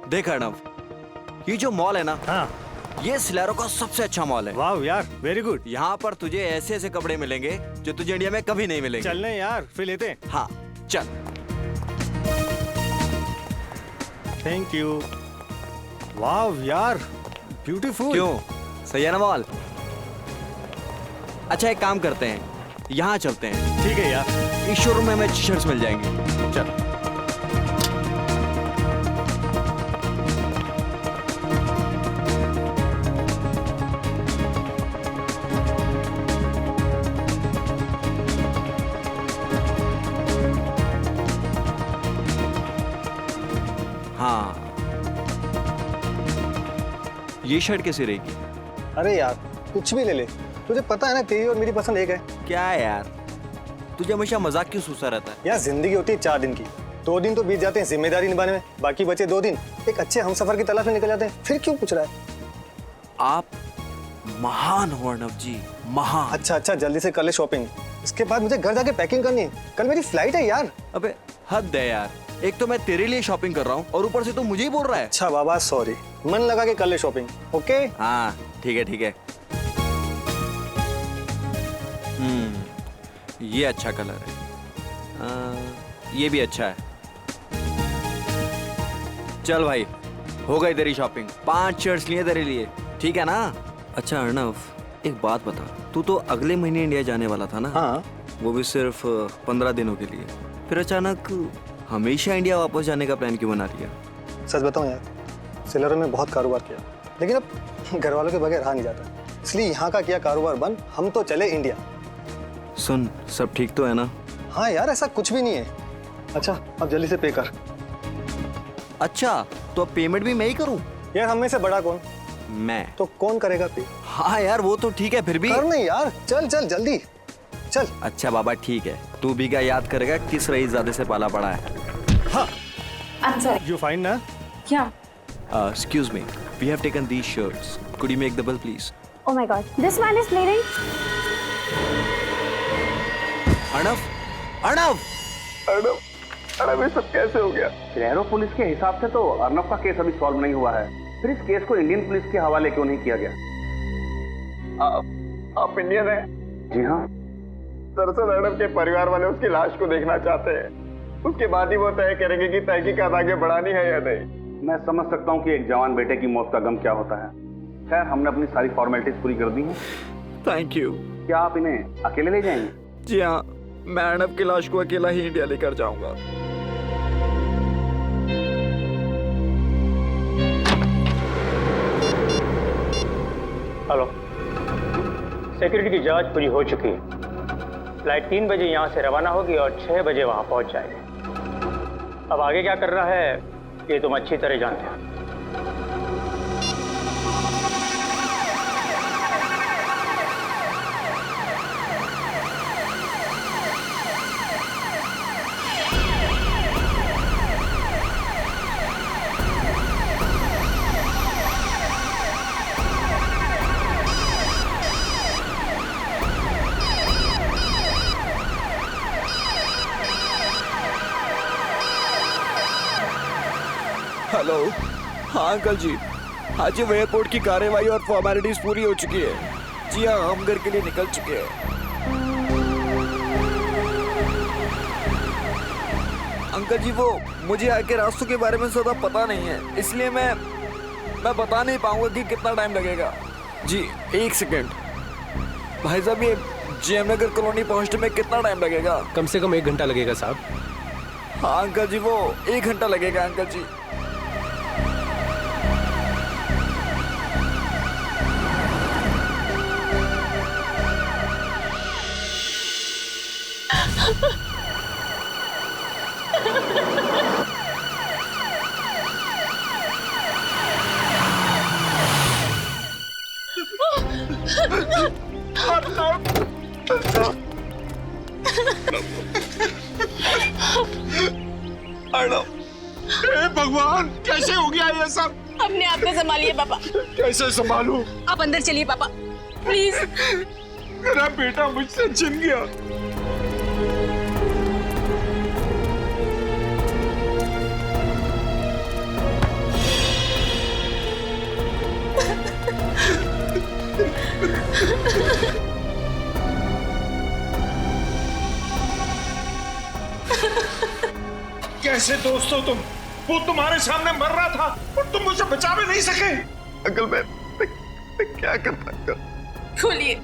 देख अर्णव, ये जो मॉल है ना, हाँ। ये सिलेरो का सबसे अच्छा मॉल है। वाह यार, वेरी गुड। यहाँ पर तुझे ऐसे ऐसे कपड़े मिलेंगे जो तुझे इंडिया में कभी नहीं मिलेंगे। चलने यार, फिर लेते हैं। हाँ चल। Thank you. वाह यार, ब्यूटीफुल। क्यों, सही है ना मॉल? अच्छा एक काम करते हैं, यहाँ चलते हैं। ठीक है यार। इस शोरूम में हमें टी शर्ट्स मिल जाएंगे। चल। हाँ, ये शर्ट कैसी रहेगी? अरे यार कुछ भी ले ले, तुझे पता है ना तेरी और मेरी पसंद एक है। क्या है यार, तुझे हमेशा मजाक क्यों सूसा रहता है? यार जिंदगी होती है 4 दिन की, 2 दिन तो बीत जाते हैं जिम्मेदारी निभाने में, बाकी बचे 2 दिन एक अच्छे हमसफर की तलाश में निकल जाते हैं। फिर क्यों पूछ रहा है? आप महान हो अर्णव जी, महान। अच्छा जल्दी से कर ले शॉपिंग, इसके बाद मुझे घर जाके पैकिंग करनी है, कल मेरी फ्लाइट है यार। अबे हद है यार, एक तो मैं तेरे लिए शॉपिंग कर रहा हूँ और ऊपर से तू मुझे ही बोल रहा है। अच्छा बाबा सॉरी, मन लगा के कर ले शॉपिंग। ओके हाँ ठीक है ठीक है। ये अच्छा कलर है। ये भी अच्छा है। चल भाई, हो गई तेरी शॉपिंग। 5 शर्ट्स लिए तेरे लिए, ठीक है ना? अच्छा अर्णव, एक बात बता, तू तो अगले महीने इंडिया जाने वाला था ना? हाँ। वो भी सिर्फ 15 दिनों के लिए, फिर अचानक हमेशा इंडिया वापस जाने का प्लान क्यों बना लिया? सच बताऊं यार, सिलेरो में बहुत कारोबार किया, लेकिन अब घर वालों के बगैर रहा नहीं जाता, इसलिए यहाँ का किया कारोबार बंद, हम तो चले इंडिया। सुन, सब ठीक तो है ना? हाँ यार ऐसा कुछ भी नहीं है। अच्छा अब जल्दी से पे कर। अच्छा तो अब पेमेंट भी मैं ही करूं? यार हम में से बड़ा कौन? मैं। तो कौन करेगा पे? हाँ यार वो तो ठीक है, फिर भी कर नहीं यार, चल चल जल्दी चल। अच्छा बाबा ठीक है, तू भी क्या याद करेगा किस रईसजादे से पाला पड़ा है? हाँ I'm sorry. यू फाइन ना? Yeah. Excuse me, we have taken these shirts. Could you make the bill please? Oh my God. This man is bleeding. Arnav, Arnav! Arnav ये सब कैसे हो गया? सिलेरो पुलिस के हिसाब से तो अर्णव का केस अभी सॉल्व नहीं हुआ है, फिर इस केस को इंडियन पुलिस के हवाले क्यों नहीं किया गया? आप इंडियन हैं? जी हाँ। दरअसल अर्णव के परिवार वाले उसकी लाश को देखना चाहते हैं, उसके बाद ही वो तय करेंगे कि तहकीकात आगे बढ़ानी है या नहीं। मैं समझ सकता हूँ कि एक जवान बेटे की मौत का गम क्या होता है। खैर हमने अपनी सारी फॉर्मेलिटीज पूरी कर दी हैं। Thank you. क्या आप इन्हें अकेले ले जाएंगे? जी हाँ, मैं अर्णव की लाश को अकेला ही इंडिया लेकर जाऊंगा। हेलो, सिक्योरिटी की जांच पूरी हो चुकी है। फ्लाइट 3 बजे यहाँ से रवाना होगी और 6 बजे वहाँ पहुँच जाएगी। अब आगे क्या करना है ये तुम अच्छी तरह जानते हो। हेलो, हाँ अंकल जी, हाँ जी, एयरपोर्ट की कार्यवाही और फॉर्मेलिटीज पूरी हो चुकी है। जी हाँ, हम घर के लिए निकल चुके हैं। अंकल जी वो मुझे आगे रास्तों के बारे में ज़्यादा पता नहीं है, इसलिए मैं बता नहीं पाऊंगा कि कितना टाइम लगेगा। जी 1 सेकेंड भाई साहब, ये जेएम नगर कॉलोनी पहुंचने में कितना टाइम लगेगा? कम से कम 1 घंटा लगेगा साहब। हाँ अंकल जी, वो 1 घंटा लगेगा अंकल जी। भगवान, कैसे हो गया ये सब? अपने आप को संभालिए पापा। कैसे संभालूं? आप अंदर चलिए पापा, प्लीज। मेरा बेटा मुझसे छिन गया। कैसे दोस्त हो तुम? वो तुम्हारे सामने मर रहा था और तुम मुझे बचा भी नहीं सके। अंकल मैं क्या करता अंकल? खोलिए।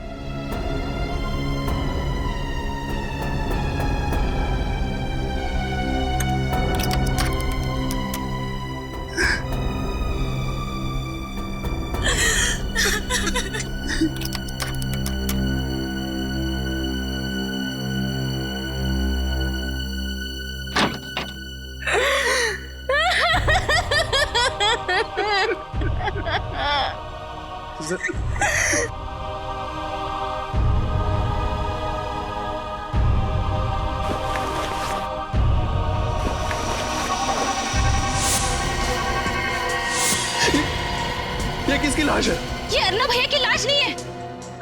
ये किसकी लाश है? ये अर्नब भैया की लाश नहीं है।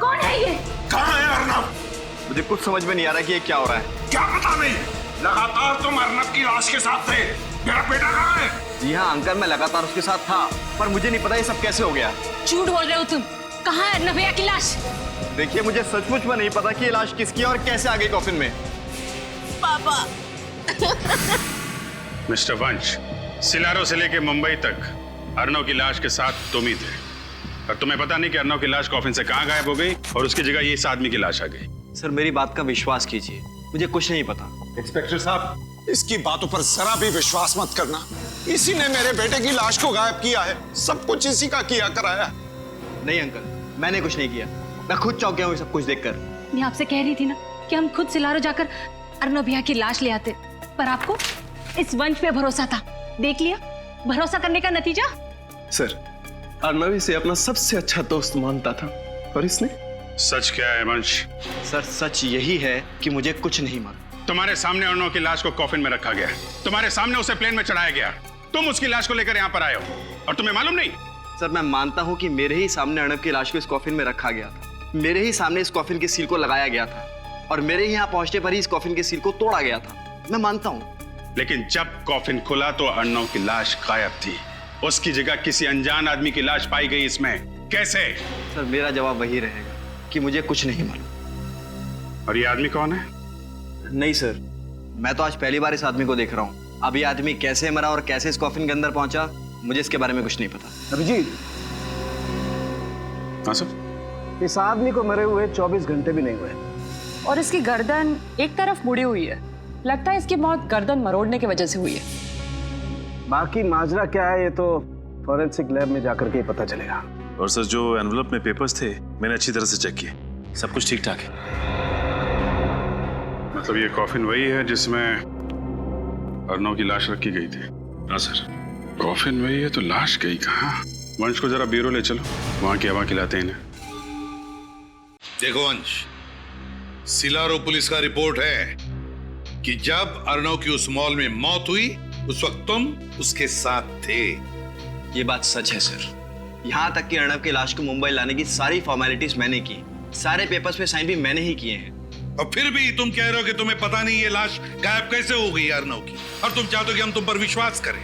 कौन है ये? कहाँ है अर्नब? मुझे कुछ समझ में नहीं आ रहा कि ये क्या हो रहा है। क्या पता नहीं, लगातार तुम अर्नब की लाश के साथ थे। मेरा बेटा कहाँ है? जी हाँ अंकल, मैं लगातार उसके साथ था, पर मुझे नहीं पता ये सब कैसे हो गया। झूठ बोल रहे हो तुम। कहाँ है अर्नब भैया की लाश? देखिए मुझे सचमुच में नहीं पता कि ये लाश किसकी है और कैसे आ गई कॉफिन में। पापा। मिस्टर वंश, सिलारो से लेके मुंबई तक अर्नव की लाश के साथ तुम ही थे, और तुम्हें पता नहीं कि अर्नव की लाश कॉफिन से कहाँ गायब हो गई और उसकी जगह ये इस आदमी की लाश आ गई। सर मेरी बात का विश्वास कीजिए, मुझे कुछ नहीं पता। इंस्पेक्टर साहब, इसकी बातों पर जरा भी विश्वास मत करना। इसी ने मेरे बेटे की लाश को गायब किया है। सब कुछ इसी का किया कराया। नहीं अंकल, मैंने कुछ नहीं किया। मैं खुद चौंक गया हूँ सब कुछ देखकर। मैं आपसे कह रही थी ना कि हम खुद सिलारो जाकर अर्नब भैया की लाश ले आते, पर आपको इस वंश पे भरोसा था। देख लिया भरोसा करने का नतीजा। सर, अर्नव इसे अपना सबसे अच्छा दोस्त मानता था और इसने। सच क्या है वंश? सर सच यही है कि मुझे कुछ नहीं मालूम। तुम्हारे सामने अर्नव की लाश को कॉफिन में रखा गया, तुम्हारे सामने उसे प्लेन में चढ़ाया गया, तुम उसकी लाश को लेकर यहाँ पर आए हो और तुम्हें मालूम नहीं? सर मैं मानता हूँ कि मेरे ही सामने अर्नव की लाश को इस कॉफिन में रखा गया था, मेरे ही सामने इस कॉफिन की सील को लगाया गया था और मेरे ही यहाँ पहुंचने पर ही इस कॉफिन की सील को तोड़ा गया था। मैं मानता हूँ। लेकिन जब कॉफिन खुला तो अर्नव की लाश गायब थी, उसकी जगह किसी अनजान आदमी की लाश पाई गई। इसमें कैसे? सर मेरा जवाब वही रहेगा कि मुझे कुछ नहीं मालूम। और ये आदमी कौन है? नहीं सर, मैं तो आज पहली बार इस आदमी को देख रहा हूँ। अब ये आदमी कैसे मरा और कैसे इस कॉफिन के अंदर पहुंचा, मुझे इसके बारे में कुछ नहीं पता। अभिजीत, हाँ सर। इस आदमी को मरे हुए 24 घंटे भी नहीं हुए और इसकी गर्दन एक तरफ मुड़ी हुई है। लगता है इसकी मौत गर्दन मरोड़ने की वजह से हुई है। बाकी माजरा क्या है ये तो फॉरेंसिक लैब में जाकर के ही पता चलेगा। और सर, जो एनवलप में पेपर्स थे मैंने अच्छी तरह से चेक किए, सब कुछ ठीक ठाक है। मतलब ये कॉफिन वही है जिसमें अर्नव की लाश रखी गई थी? हाँ सर। कॉफिन वही है तो लाश गई कहाँ? वंश को जरा ब्यूरो ले चलो, वहां की हवा खिलाते हैं इन्हें। देखो वंश, सिलारो पुलिस का रिपोर्ट है कि जब अर्नव की उस मॉल में मौत हुई उस वक्त तुम उसके साथ थे। ये बात सच है सर। यहाँ तक कि अर्नव की लाश को मुंबई लाने की सारी फॉर्मेलिटीज मैंने की, सारे पेपर्स पे साइन भी मैंने ही किए हैं। और फिर भी तुम कह रहे हो कि तुम्हें पता नहीं ये लाश गायब कैसे हो गई अर्नव की, और तुम चाहते हो कि हम तुम पर विश्वास करें।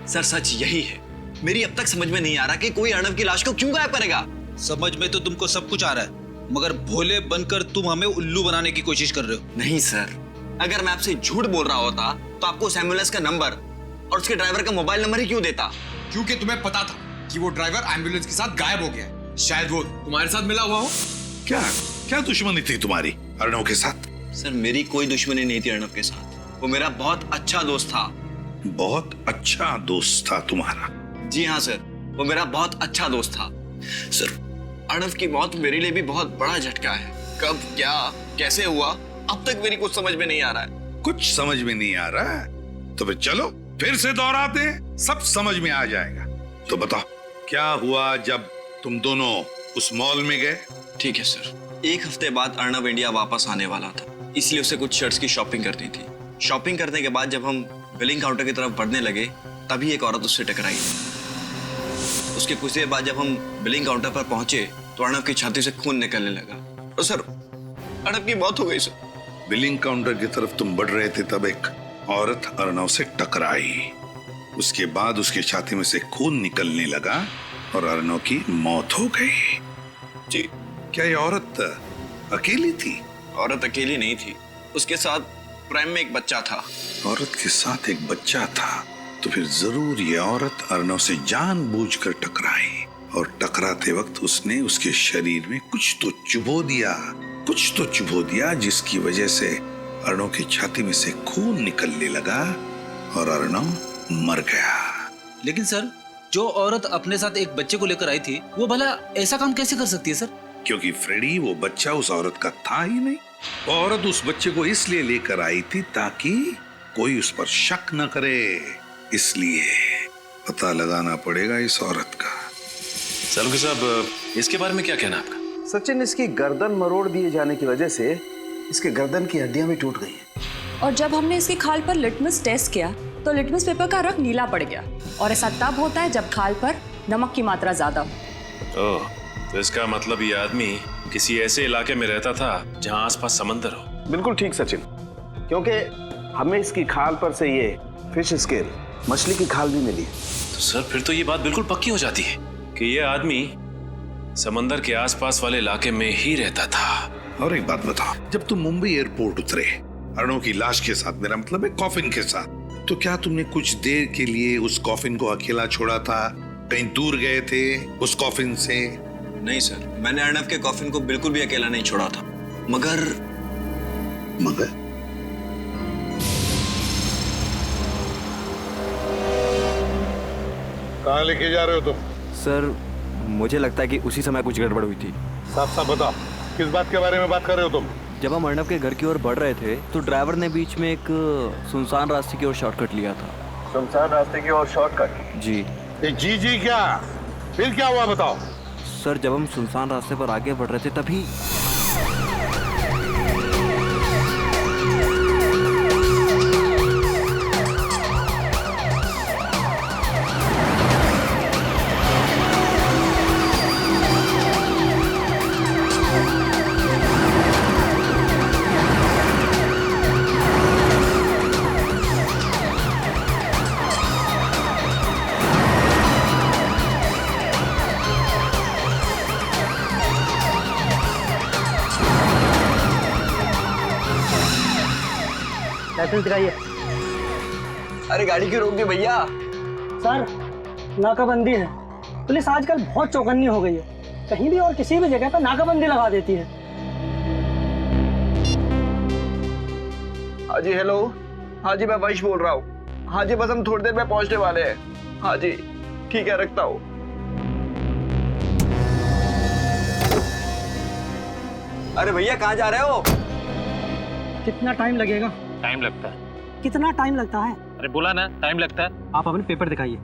सर सच यही है। मेरी अब तक समझ में नहीं आ रहा कि कोई अर्नव की लाश को क्यों गायब करेगा। समझ में तो तुमको सब कुछ आ रहा है, मगर भोले बनकर तुम हमें उल्लू बनाने की कोशिश कर रहे हो। नहीं सर, अगर मैं आपसे झूठ बोल रहा होता तो आपको उस एम्बुलेंस का नंबर और उसके ड्राइवर का मोबाइल नंबर ही क्यों देता? क्योंकि तुम्हें पता था कि वो ड्राइवर एम्बुलेंस के साथ गायब हो गया है। शायद वो तुम्हारे साथ मिला हुआ हो। क्या क्या दुश्मनी थी तुम्हारी अर्नव के साथ? सर मेरी कोई दुश्मनी नहीं थी अर्नव के साथ, वो मेरा बहुत अच्छा दोस्त था। बहुत अच्छा दोस्त था तुम्हारा? जी हाँ सर, वो मेरा बहुत अच्छा दोस्त था। सर अर्नव की मौत मेरे लिए भी बहुत बड़ा झटका है। कब, क्या, कैसे हुआ, अब तक मेरी कुछ समझ में नहीं आ रहा है। कुछ समझ में नहीं आ रहा है तो फिर चलो फिर से दोहराते हैं, सब समझ में आ जाएगा। तो बताओ क्या हुआ जब तुम दोनों उस मॉल में गए? ठीक है सर। एक हफ्ते बाद अर्नव इंडिया वापस आने वाला था, इसलिए उसे कुछ शर्ट्स की शॉपिंग करनी थी। शॉपिंग करने के बाद जब हम बिलिंग काउंटर की तरफ बढ़ने लगे तभी एक औरत उससे टकराई। उसके कुछ देर बाद जब हम बिलिंग काउंटर पर पहुंचे तो अर्नव की छाती से खून निकलने लगा और सर अर्नव की मौत हो गई सर। बिलिंग काउंटर की तरफ तुम बढ़ रहे थे तब एक औरत अर्नव से टकराई, उसके बाद उसकी छाती में से खून निकलने लगा और अर्नव की मौत हो गई। जी। क्या ये औरत अकेली थी? औरत अकेली नहीं थी, उसके साथ प्राइम में एक बच्चा था। औरत के साथ एक बच्चा था, तो फिर जरूर ये औरत अर्नव से जानबूझकर टकराई, और टकराते वक्त उसने उसके शरीर में कुछ तो चुभो दिया जिसकी वजह से अर्नव की छाती में से खून निकलने लगा और अर्नव मर गया। लेकिन सर, जो औरत अपने साथ एक बच्चे को लेकर आई थी, वो भला ऐसा काम कैसे कर सकती है सर? क्योंकि फ्रेडी, वो बच्चा उस औरत का था ही नहीं। वो औरत उस बच्चे को इसलिए लेकर आई थी ताकि कोई उस पर शक न करे, इसलिए पता लगाना पड़ेगा इस औरत का। सलूकी साहब, इसके बारे में क्या कहना आपका? सचिन, इसकी गर्दन मरोड़ दिए जाने की वजह से इसके गर्दन की हड्डियां भी टूट गई हैं। और जब हमने इसकी खाल पर लिटमस टेस्ट किया तो लिटमस पेपर का रंग नीला पड़ गया, और ऐसा तब होता है जब खाल पर नमक की मात्रा ज्यादा हो। ओह, तो इसका मतलब ये आदमी किसी ऐसे इलाके में रहता था जहां आसपास समंदर हो। बिल्कुल ठीक सचिन, क्योंकि हमें इसकी खाल पर से ये फिश स्केल, मछली की खाल भी मिली। तो सर, फिर तो ये बात बिल्कुल पक्की हो जाती है कि ये आदमी समंदर के आसपास वाले इलाके में ही रहता था। और एक बात बताओ, जब तुम मुंबई एयरपोर्ट उतरे अर्नव की लाश के साथ, मेरा मतलब है कॉफिन के साथ, तो क्या तुमने कुछ देर के लिए उस कॉफिन को अकेला छोड़ा था? कहीं दूर गए थे उस कॉफिन से? नहीं सर, मैंने अर्नव के कॉफिन को बिल्कुल भी अकेला नहीं छोड़ा था। मगर कहाँ लेके जा रहे हो तुम? सर, मुझे लगता है कि उसी समय कुछ गड़बड़ हुई थी। साफ साफ बताओ, किस बात के बारे में बात कर रहे हो तुम? जब हम अर्नव के घर की ओर बढ़ रहे थे तो ड्राइवर ने बीच में एक सुनसान रास्ते की ओर शॉर्टकट लिया था। सुनसान रास्ते की ओर शॉर्टकट? जी। जी क्या? फिर क्या हुआ बताओ? सर, जब हम सुनसान रास्ते पर आगे बढ़ रहे थे तभी लाइसेंस दिखाइए। अरे गाड़ी क्यों रोक दी भैया? सर, नाकाबंदी है। पुलिस आजकल बहुत चौकन्नी हो गई है, कहीं भी और किसी भी जगह पर नाकाबंदी लगा देती है। हाँ जी, हेलो। हाँ जी, मैं वंश बोल रहा हूँ। हाँ जी, बस हम थोड़ी देर में पहुंचने वाले हैं। हाँ जी, ठीक है, रखता हूँ। अरे भैया, कहाँ जा रहे हो? कितना टाइम लगेगा? टाइम लगता है। कितना टाइम लगता है? अरे बोला ना, टाइम लगता है। आप अपने पेपर दिखाइए।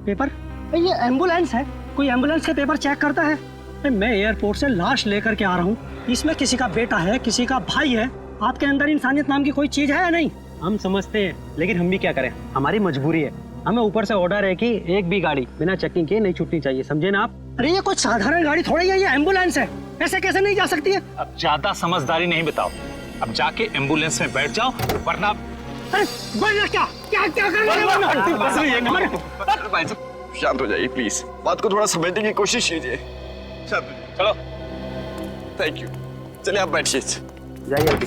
पेपर? ये एम्बुलेंस है, कोई एम्बुलेंस के पेपर चेक करता है? मैं एयरपोर्ट से लाश लेकर के आ रहा हूँ, इसमें किसी का बेटा है, किसी का भाई है। आपके अंदर इंसानियत नाम की कोई चीज है या नहीं? हम समझते हैं, लेकिन हम भी क्या करें, हमारी मजबूरी है। हमें ऊपर से ऑर्डर है कि एक भी गाड़ी बिना चेकिंग के नहीं छूटनी चाहिए, समझे ना आप? अरे ये कोई साधारण गाड़ी थोड़ी है, ये एम्बुलेंस है, ऐसे कैसे नहीं जा सकती है? अब ज्यादा समझदारी नहीं बताओ, अब जाके एम्बुलेंस में बैठ जाओ, वरना। अरे वरना क्या क्या क्या करना? भाई साहब, शांत हो जाइए प्लीज, बात को थोड़ा समझने की कोशिश कीजिए। चलो। Thank you. चलिए आप बैठिए। जाइए अभी।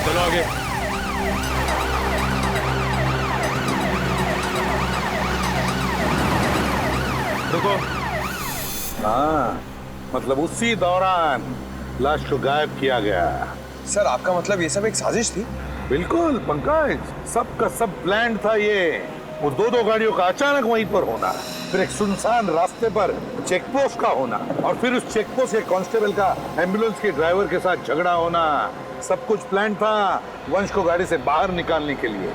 चलो आगे। देखो, हाँ, मतलब उसी दौरान लाश को गायब किया गया। सर, आपका मतलब ये सब एक साजिश थी? बिल्कुल पंकज, सब का सब प्लान था ये। वो दो गाड़ियों का अचानक वहीं पर होना, फिर एक सुनसान रास्ते पर चेक पोस्ट का होना, और फिर उस चेक पोस्ट के कांस्टेबल का एम्बुलेंस के ड्राइवर के साथ झगड़ा होना। सब कुछ प्लान था वंश को गाड़ी से बाहर निकालने के लिए।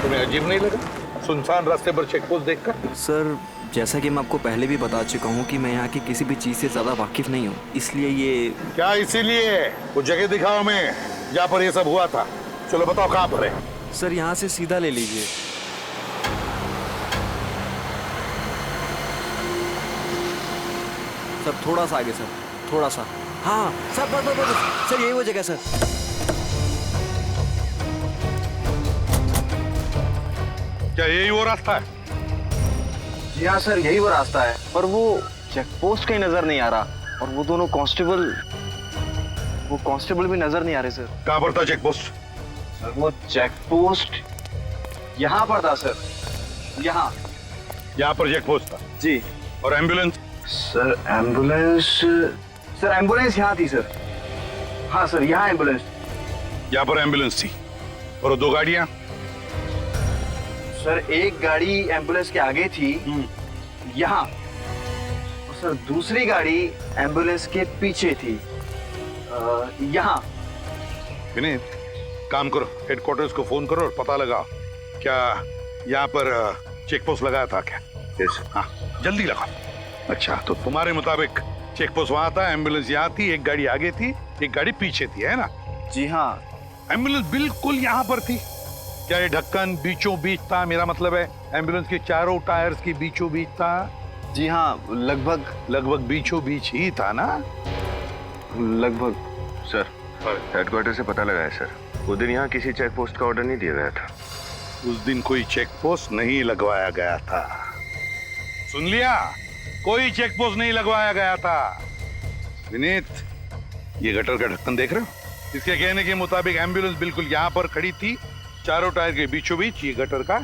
तुम्हें अजीब नहीं लगा सुनसान रास्ते पर चेक पोस्ट देखकर? सर, जैसा कि मैं आपको पहले भी बता चुका हूँ कि मैं यहाँ की किसी भी चीज से ज्यादा वाकिफ नहीं हूँ, इसलिए ये। क्या इसीलिए? वो जगह दिखाओ हमें जहाँ पर ये सब हुआ था। चलो बताओ कहाँ पर है? सर, यहाँ से सीधा ले लीजिए। सर, थोड़ा सा आगे सर, थोड़ा सा। हाँ सर, बस सर, यही वो जगह सर। क्या यही वो रास्ता है? जी हाँ सर, यही वो रास्ता है, पर वो चेक पोस्ट कहीं नजर नहीं आ रहा, और वो दोनों कांस्टेबल भी नजर नहीं आ रहे सर। कहाँ पर था चेक पोस्ट? सर वो चेक पोस्ट यहाँ पर था सर, यहाँ पर चेक पोस्ट था जी। और एम्बुलेंस? सर एम्बुलेंस यहाँ थी सर। हाँ सर, यहाँ एम्बुलेंस। यहाँ पर एम्बुलेंस थी, और वो 2 गाड़ियां? सर एक गाड़ी एम्बुलेंस के आगे थी यहाँ, और सर दूसरी गाड़ी एम्बुलेंस के पीछे थी यहाँ। विनीत, काम करो, हेडक्वार्टर्स को फोन करो और पता लगाओ क्या यहाँ पर चेक पोस्ट लगाया था क्या? यस। हाँ, जल्दी लगाओ। अच्छा, तो तुम्हारे मुताबिक चेक पोस्ट वहां था, एम्बुलेंस यहाँ थी, एक गाड़ी आगे थी, एक गाड़ी पीछे थी, है ना? जी हाँ। एम्बुलेंस बिल्कुल यहाँ पर थी। क्या ये ढक्कन बीचों बीच था? मेरा मतलब है एम्बुलेंस के चारों टायर्स के बीचों बीच था। जी हाँ, लगभग बीचों बीच ही था ना? लगभग। सर, हेडक्वार्टर से पता लगा है सर, उस दिन यहाँ किसी चेक पोस्ट का ऑर्डर नहीं दिया गया था। उस दिन कोई चेक पोस्ट नहीं लगवाया गया था। सुन लिया? कोई चेक पोस्ट नहीं लगवाया गया था। विनीत, ये गटर का ढक्कन देख रहे हो? इसके कहने के मुताबिक एम्बुलेंस बिल्कुल यहाँ पर खड़ी थी, चारों टायर के बीचों बीच ये गटर का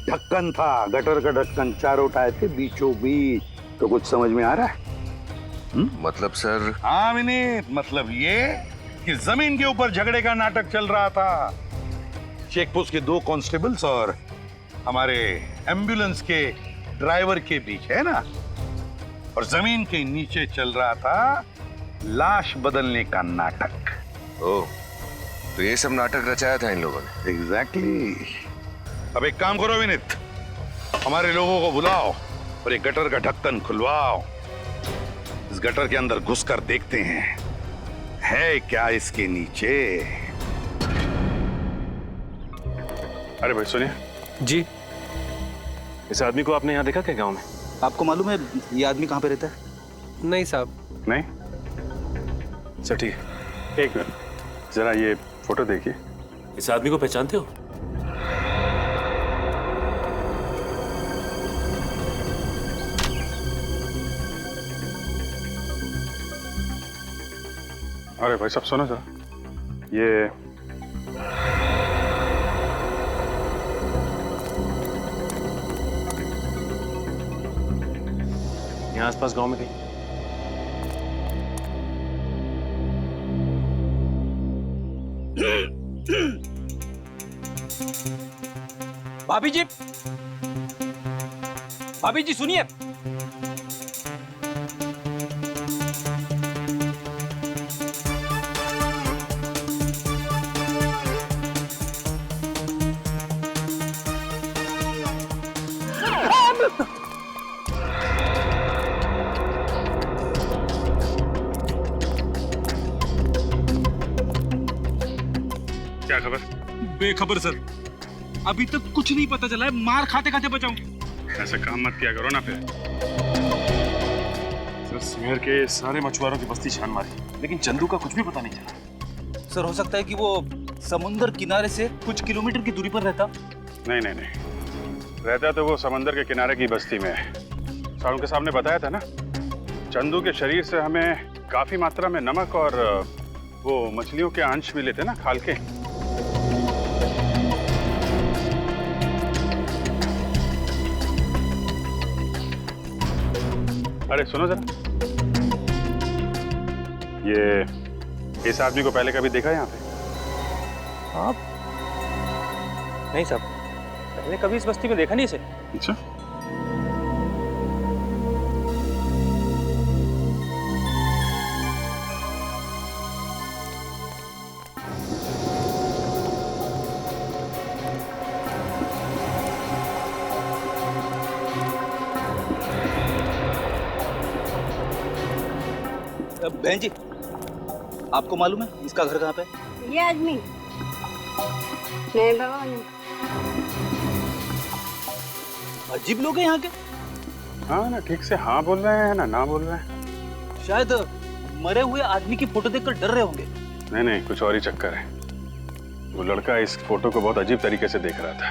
ढक्कन था। गटर का ढक्कन चारों टायर के बीचों बीच। तो कुछ समझ में आ रहा है? मतलब सर? हाँ विनीत, मतलब ये कि जमीन के ऊपर झगड़े का नाटक चल रहा था। चेक पोस्ट के 2 कांस्टेबल्स और हमारे एम्बुलेंस के ड्राइवर के बीच, है ना? और जमीन के नीचे चल रहा था लाश बदलने का नाटक। ओह, तो ये सब नाटक रचाया था इन लोगों ने? एग्जैक्टली। अब एक काम करो विनीत, हमारे लोगों को बुलाओ और एक गटर का ढक्कन खुलवाओ। इस गटर के अंदर घुसकर देखते हैं है क्या इसके नीचे। अरे भाई सुनिए जी। इस आदमी को आपने यहाँ देखा क्या गांव में? आपको मालूम है ये आदमी कहाँ पे रहता है? नहीं साहब। नहीं? अच्छा ठीक है, एक मिनट, जरा ये फोटो देखिए। इस आदमी को पहचानते हो? अरे भाई साहब सुनो जरा, ये यहाँ आसपास गांव में कहीं? भाभी जी सुनिए। क्या खबर? बेखबर सर, अभी तक कुछ नहीं पता चला है। मार खाते खाते बचाऊं। ऐसा काम मत किया करो ना फिर। सर सिमर के सारे मछुआरों की बस्ती छान मारी, लेकिन चंदू का कुछ भी पता नहीं चला। सर हो सकता है कि वो समुद्र किनारे से कुछ किलोमीटर की दूरी पर रहता। नहीं नहीं नहीं, रहता तो वो समंदर के किनारे की बस्ती में। सारों के सामने बताया था ना, चंदू के शरीर से हमें काफी मात्रा में नमक और वो मछलियों के अंश मिले थे ना, खाल के। अरे सुनो जरा, ये इस आदमी को पहले कभी देखा यहाँ पे? आप? नहीं साहब, पहले कभी इस बस्ती में देखा नहीं इसे। अच्छा, बहन जी, आपको मालूम है इसका घर कहाँ पे? ये आदमी नहीं बाबा नहीं। अजीब लोग हैं यहाँ के। हाँ ना, ठीक से हाँ बोल रहे हैं ना बोल रहे हैं। शायद मरे हुए आदमी की फोटो देखकर डर रहे होंगे। नहीं नहीं, कुछ और ही चक्कर है। वो लड़का इस फोटो को बहुत अजीब तरीके से देख रहा था।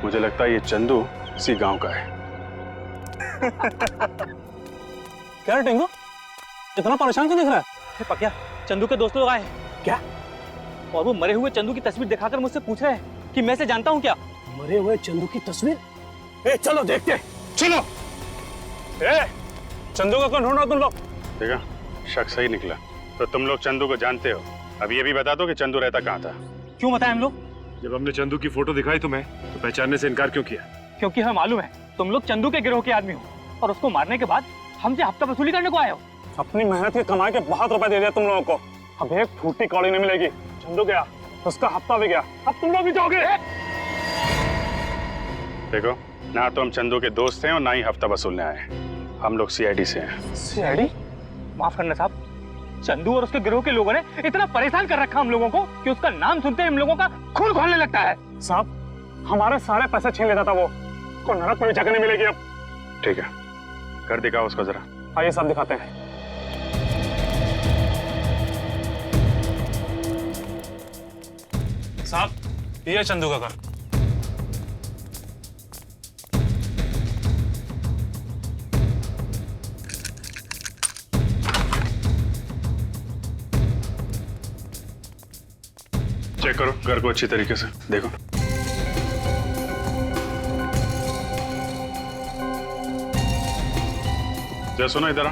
मुझे लगता है ये चंदू इसी गांव का है। क्या टिंगू, इतना परेशान क्यों दिख रहा है? पक्या, चंदू के दोस्त लोग आए हैं क्या? और वो मरे हुए चंदू की तस्वीर दिखाकर मुझसे पूछ रहे हैं कि मैं इसे जानता हूँ क्या? मरे हुए चंदू की तस्वीर? ए, चलो देखते हैं, चलो। ए, चंदू को कौन ढूंढ रहा तुम लोग? देखा, शक सही निकला। तो तुम लोग चंदू को जानते हो। अब ये भी बता दो कि चंदू रहता कहाँ था। क्यों बताएं हम लोग? जब हमने चंदू की फोटो दिखाई तुम्हें तो पहचानने से इनकार क्यों किया? क्योंकि हमें मालूम है तुम लोग चंदू के गिरोह के आदमी हो और उसको मारने के बाद हमसे हफ्ता वसूली करने को आए हो। अपनी मेहनत की कमाई के बहुत रुपए दे दिया तुम लोगों को, अब एक फूटी कौड़ी नहीं मिलेगी। चंदू गया, उसका हफ्ता भी गया, अब तुम लोग भी जाओगे। देखो, ना तो हम चंदू के दोस्त हैं और ना ही हफ्ता वसूलने आए। हम लोग सीआईडी से हैं। सीआईडी? माफ करना साहब, चंदू और उसके गिरोह के लोगों ने इतना परेशान कर रखा हम लोगों को कि उसका नाम सुनते ही हम लोगों का खून खौलने लगता है। साहब, हमारे सारे पैसे छीन लेता था वो, को नरक में भी जगह नहीं मिलेगी अब। ठीक है, कर दिखाओ उसको जरा। आइए साहब, दिखाते हैं। साहब, ये चंदू का घर। चेक करो घर को अच्छी तरीके से, देखो। जरा सुनो इधर।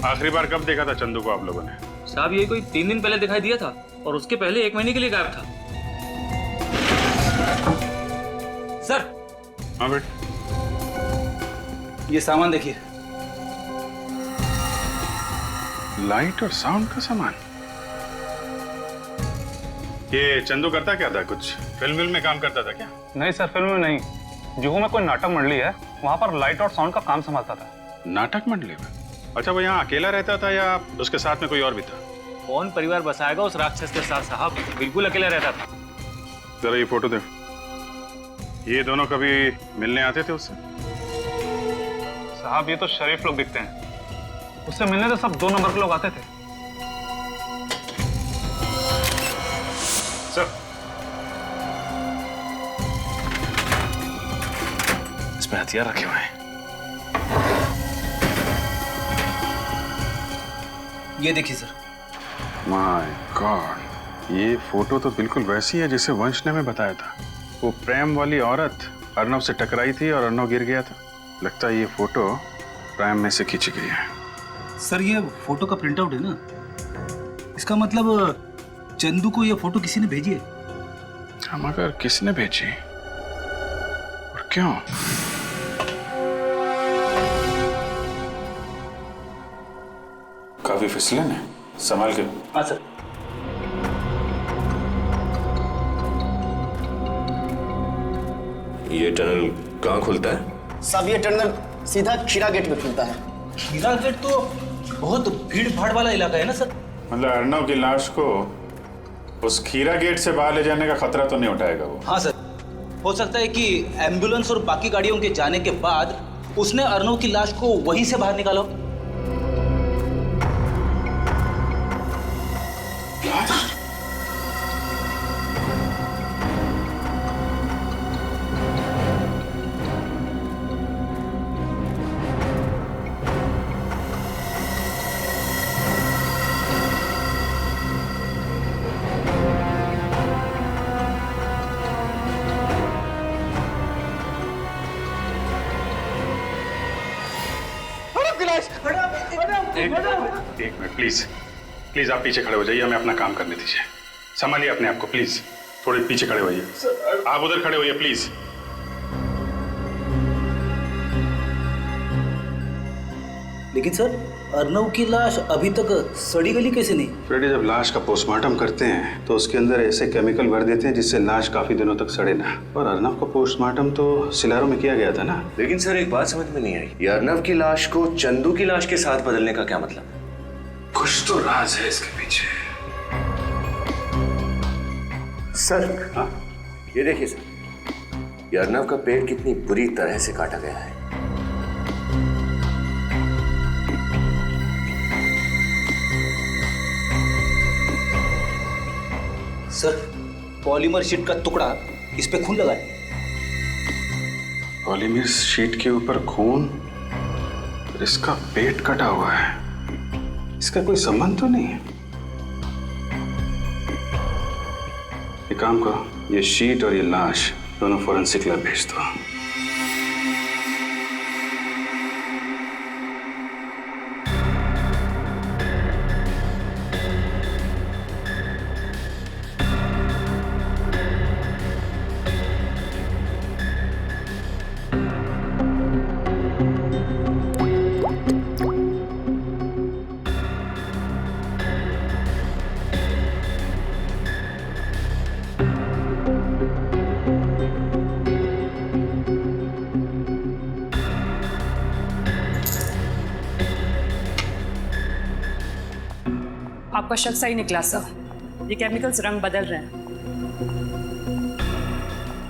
आखिरी बार कब देखा था चंदू को आप लोगों ने? साहब, ये कोई 3 दिन पहले दिखाई दिया था और उसके पहले 1 महीने के लिए गायब था। सर। हाँ बेट, ये सामान देखिए। लाइट और साउंड का सामान। ये चंदू करता क्या था? कुछ फिल्म में काम करता था क्या? नहीं सर, फिल्म में नहीं। जुहू में कोई नाटक मंडली है, वहाँ पर लाइट और साउंड का काम संभालता था। नाटक मंडली में? अच्छा, वो यहाँ अकेला रहता था या उसके साथ में कोई और भी था? कौन परिवार बसाएगा उस राक्षस के साथ साहब, बिल्कुल अकेला रहता था। जरा ये फोटो देखो। ये दोनों कभी मिलने आते थे उससे? साहब, ये तो शरीफ लोग दिखते हैं, उससे मिलने तो सब 2 नंबर के लोग आते थे। सर, इसमें हथियार रखे हुए हैं। ये देखिए सर। माय गॉड, ये फोटो तो बिल्कुल वैसी है जैसे वंश ने हमें बताया था। वो प्रेम वाली औरत अर्नव से टकराई थी और अर्नव गिर गया था। लगता है ये फोटो प्रेम में से खींची गई है। सर, ये फोटो का प्रिंट आउट है ना, इसका मतलब चंदू को ये फोटो किसी ने भेजी है। हम अगर किसने भेजी और क्यों? काफी फिसलन है, संभाल के। हाँ सर। ये टनल कहाँ खुलता है? साहब, ये टनल सीधा खीरा गेट में खुलता है। खीरा गेट तो बहुत भीड़ भाड़ वाला इलाका है ना सर? मतलब अर्नव की लाश को उस खीरा गेट से बाहर ले जाने का खतरा तो नहीं उठाएगा वो? हाँ सर, हो सकता है कि एम्बुलेंस और बाकी गाड़ियों के जाने के बाद उसने अर्नव की लाश को वहीं से बाहर निकाला। एक मिनट प्लीज, प्लीज आप पीछे खड़े हो जाइए, हमें अपना काम करने दीजिए। संभालिए अपने आप को प्लीज, थोड़े पीछे खड़े होइए। आप उधर खड़े होइए प्लीज। लेकिन सर, अर्नव की लाश अभी तक सड़ी गली कैसे नहीं? फ्रेडी, जब लाश का पोस्टमार्टम करते हैं तो उसके अंदर ऐसे केमिकल भर देते हैं जिससे लाश काफी दिनों तक सड़े ना। और अर्नव का पोस्टमार्टम तो सिलारो में किया गया था ना। लेकिन सर, एक बात समझ में नहीं आई, ये अर्नव की लाश को चंदू की लाश के साथ बदलने का क्या मतलब? कुछ तो राज है इसके पीछे। सर, हाँ, ये देखिए सर, ये अर्नव का पेट कितनी बुरी तरह से काटा गया है। सर, पॉलीमर शीट का टुकड़ा इस पे खून लगा है। पॉलीमर शीट के ऊपर खून, इसका पेट कटा हुआ है। इसका कोई संबंध तो नहीं है। एक काम करो, ये शीट और ये लाश दोनों फोरेंसिक लैब भेज दो। आपका शक सही निकला सर, ये केमिकल्स रंग बदल रहे हैं।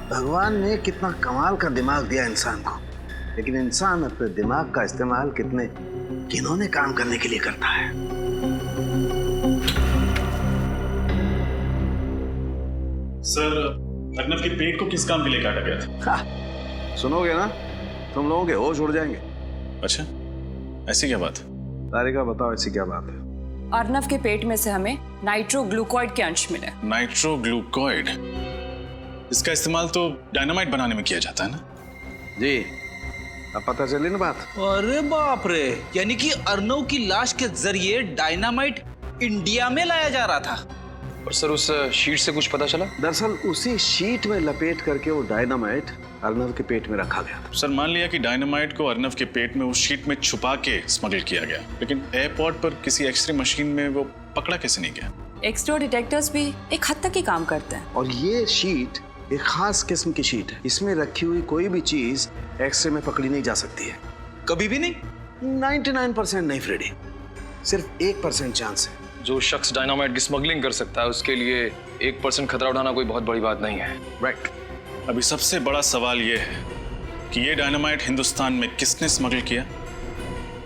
भगवान ने कितना कमाल का दिमाग दिया इंसान को, लेकिन इंसान अपने दिमाग का इस्तेमाल कितने घिनौने काम करने के लिए करता है। सर, अर्नव के पेट को किस काम के लिए काटा गया था? सुनोगे ना, तुम लोगों के होश उड़ जाएंगे। अच्छा, ऐसी क्या बात? तारिका बताओ, ऐसी क्या बात है? अर्नव के पेट में से हमें नाइट्रोग्लूकोइड के अंश मिले। नाइट्रोग्लूकोइड, इसका इस्तेमाल तो डायनामाइट बनाने में किया जाता है ना? जी, अब पता चली ना बात। अरे बाप रे, यानी कि अर्नव की लाश के जरिए डायनामाइट इंडिया में लाया जा रहा था। और सर, उस शीट से कुछ पता चला? दरअसल उसी शीट में लपेट करके वो डायनामाइट अर्नव के पेट में रखा गया था। सर, मान लिया कि डायनामाइट को अर्नव के पेट में उस शीट में छुपा के स्मगल किया गया, लेकिन एयरपोर्ट पर किसी एक्सरे मशीन में वो पकड़ा कैसे नहीं गया? एक्सरे डिटेक्टर्स भी एक हद तक ही काम करते हैं। और ये शीट एक खास किस्म की शीट है। इसमें रखी हुई कोई भी चीज एक्सरे में पकड़ी नहीं जा सकती है। कभी भी नहीं? 99% नहीं फ्रेडी, सिर्फ 1% चांस है। जो शख्स डायनामाइट की स्मगलिंग कर सकता है, उसके लिए 1% खतरा उठाना कोई बहुत बड़ी बात नहीं है। राइट। अभी सबसे बड़ा सवाल ये है कि ये डायनामाइट हिंदुस्तान में किसने स्मगल किया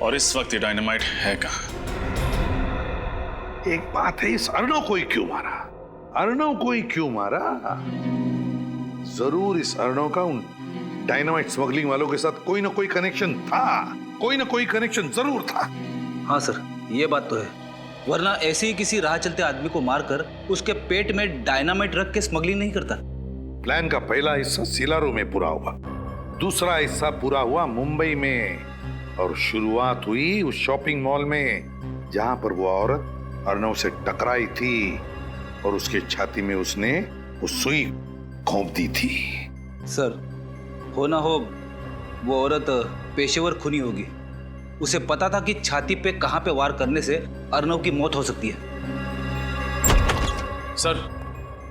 और इस वक्त ये डायनामाइट है कहाँ? एक बात है, इस अर्नव को ही क्यों मारा? अर्नव को ही क्यों मारा? जरूर इस अर्नव का उन डायनामाइट स्मगलिंग वालों के साथ कोई ना कोई कनेक्शन था, कोई ना कोई कनेक्शन जरूर था। हाँ सर, ये बात तो है, वरना ऐसे ही किसी राह चलते आदमी को मारकर उसके पेट में डायनामाइट रख के स्मगलिंग नहीं करता। प्लान का पहला हिस्सा सिलारू में पूरा हुआ, दूसरा हिस्सा पूरा हुआ मुंबई में, और शुरुआत हुई उस शॉपिंग मॉल में जहां पर वो औरत अर्नव से टकराई थी और उसके छाती में उसने वो सुई घोंप दी थी। सर, हो ना हो वो औरत पेशेवर खूनी होगी। उसे पता था कि छाती पे कहां पे वार करने से अर्नव की मौत हो सकती है। सर,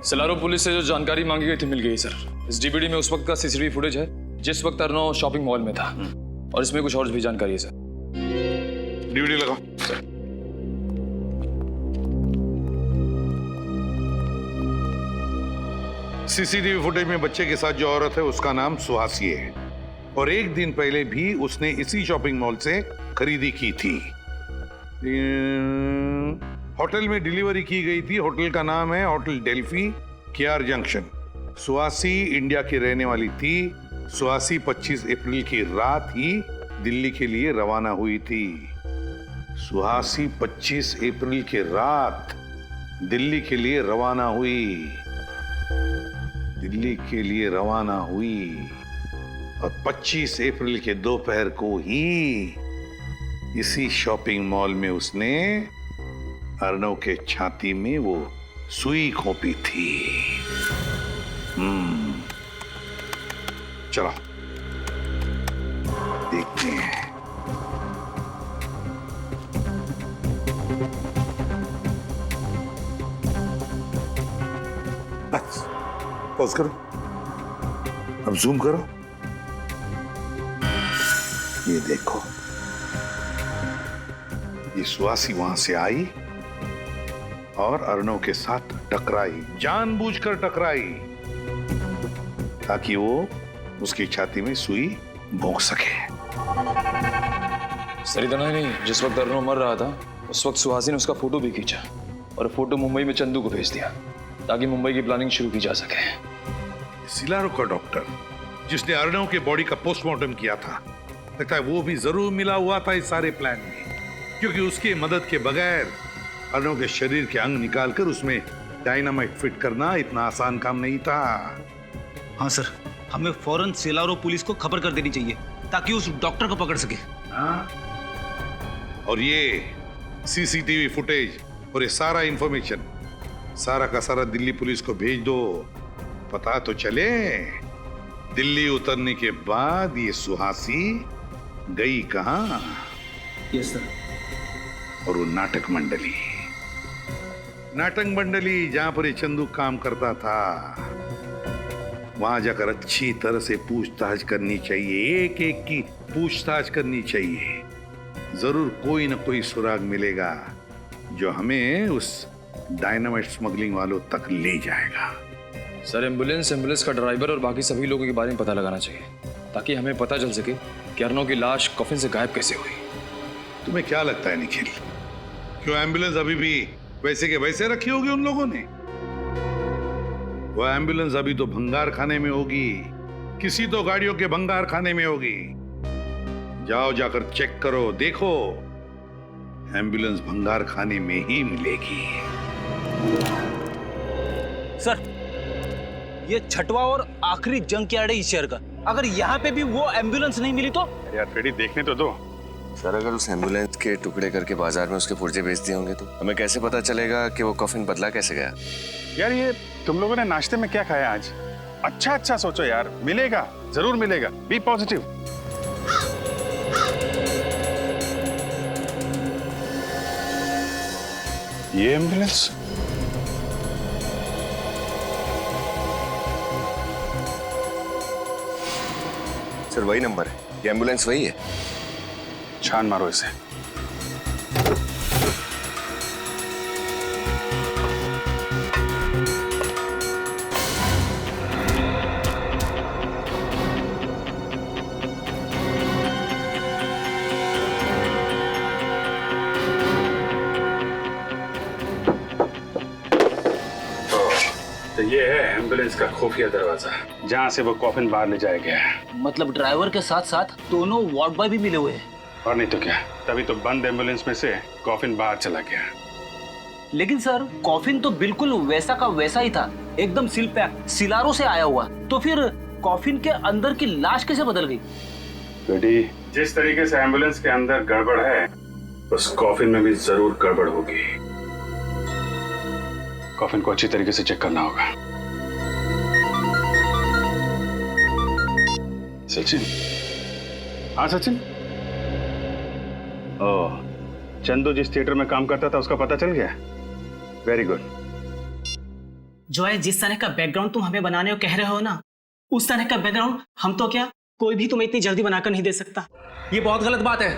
सिलारू पुलिस से जो जानकारी मांगी गई थी मिल गई सर। इस डीवीडी में उस वक्त का सीसीटीवी फुटेज है जिस वक्त अर्नव शॉपिंग मॉल में था, और इसमें कुछ और भी जानकारी है सर। डीवीडी लगाओ सर। सीसीटीवी फुटेज में बच्चे के साथ जो औरत है उसका नाम सुहासी है, और एक दिन पहले भी उसने इसी शॉपिंग मॉल से खरीदी की थी। होटल में डिलीवरी की गई थी। होटल का नाम है hotel Delphi, KR junction. Suhasi India की रहने वाली थी। सुहासी 25 अप्रैल की रात ही दिल्ली के लिए रवाना हुई थी। सुहासी 25 अप्रैल की रात दिल्ली के लिए रवाना हुई, दिल्ली के लिए रवाना हुई, और 25 अप्रैल के दोपहर को ही इसी शॉपिंग मॉल में उसने अर्नव के छाती में वो सुई घोंपी थी। चलो देखते हैं। बस पॉज करो, अब जूम करो। ये देखो, ये सुहासी वहां से आई और अर्नव के साथ टकराई, जानबूझकर टकराई ताकि वो उसकी छाती में सुई भोंक सके। सर, इतना ही नहीं, जिस वक्त अर्नव मर रहा था उस वक्त सुहासी ने उसका फोटो भी खींचा और फोटो मुंबई में चंदू को भेज दिया ताकि मुंबई की प्लानिंग शुरू की जा सके। सिलारो का डॉक्टर जिसने अर्नव के बॉडी का पोस्टमार्टम किया था, लगता है वो भी जरूर मिला हुआ था इस सारे प्लान में, क्योंकि उसकी मदद के बगैर अर्नव के शरीर के अंग निकालकर उसमें डायनामाइट फिट करना इतना आसान काम नहीं था। हाँ सर, हमें फौरन सिलारो पुलिस को खबर कर देनी चाहिए ताकि उस डॉक्टर को पकड़ सके। हाँ? और ये सीसीटीवी फुटेज और ये सारा इंफॉर्मेशन सारा का सारा दिल्ली पुलिस को भेज दो, पता तो चले दिल्ली उतरने के बाद ये सुहासी गई कहां। Yes sir. और वो नाटक मंडली जहां पर ये चंदू काम करता था, वहां जाकर अच्छी तरह से पूछताछ करनी चाहिए, एक एक की पूछताछ करनी चाहिए। जरूर कोई ना कोई सुराग मिलेगा जो हमें उस डायनामाइट स्मगलिंग वालों तक ले जाएगा। सर, एम्बुलेंस का ड्राइवर और बाकी सभी लोगों के बारे में पता लगाना चाहिए ताकि हमें पता चल सके कि अर्नव की लाश कफिन से गायब कैसे हुई। तुम्हें क्या लगता है निखिल, क्यों एम्बुलेंस अभी भी वैसे के वैसे रखी होगी उन लोगों ने? वो एम्बुलेंस अभी तो भंगार खाने में होगी, किसी तो गाड़ियों के भंगार खाने में होगी। जाओ जाकर चेक करो, देखो एम्बुलेंस भंगार खाने में ही मिलेगी। सर, ये छठवां और आखिरी जंग यार्ड है इस शहर का। अगर यहाँ पे भी वो एम्बुलेंस नहीं मिली तो? यार फ्रेडी, देखने तो दो। सर, अगर उस एम्बुलेंस के टुकड़े करके बाजार में उसके पुर्जे बेच दिए होंगे तो हमें कैसे पता चलेगा कि वो कफिन बदला कैसे गया? यार ये तुम लोगों ने नाश्ते में क्या खाया आज? अच्छा सोचो यार, मिलेगा, जरूर मिलेगा। B positive. ये एम्बुलेंस सर वही नंबर है, ये एम्बुलेंस वही है। छान मारो इसे। तो ये है एम्बुलेंस का खुफिया दरवाजा जहाँ से वो कॉफिन बाहर ले जाया गया है। मतलब ड्राइवर के साथ साथ दोनों वार्ड बॉय भी मिले हुए हैं। और नहीं तो क्या, तभी तो बंद एम्बुलेंस में से कॉफिन बाहर चला गया। लेकिन सर, कॉफिन तो बिल्कुल वैसा का वैसा ही था, एकदम सील पैक, सिलारो से आया हुआ। तो फिर कॉफिन के अंदर की लाश कैसे बदल गई? बेटी, जिस तरीके से एम्बुलेंस के अंदर गड़बड़ है, उस कॉफिन में भी जरूर गड़बड़ होगी। कॉफिन को अच्छी तरीके से चेक करना होगा। सचिन, हाँ सचिन। ओह, चंदू जिस थिएटर में काम करता था उसका पता चल गया? Very good. जो है, जिस तरह का बैकग्राउंड तुम हमें बनाने को कह रहे हो ना, उस तरह का बैकग्राउंड हम तो क्या कोई भी तुम्हें इतनी जल्दी बनाकर नहीं दे सकता। ये बहुत गलत बात है।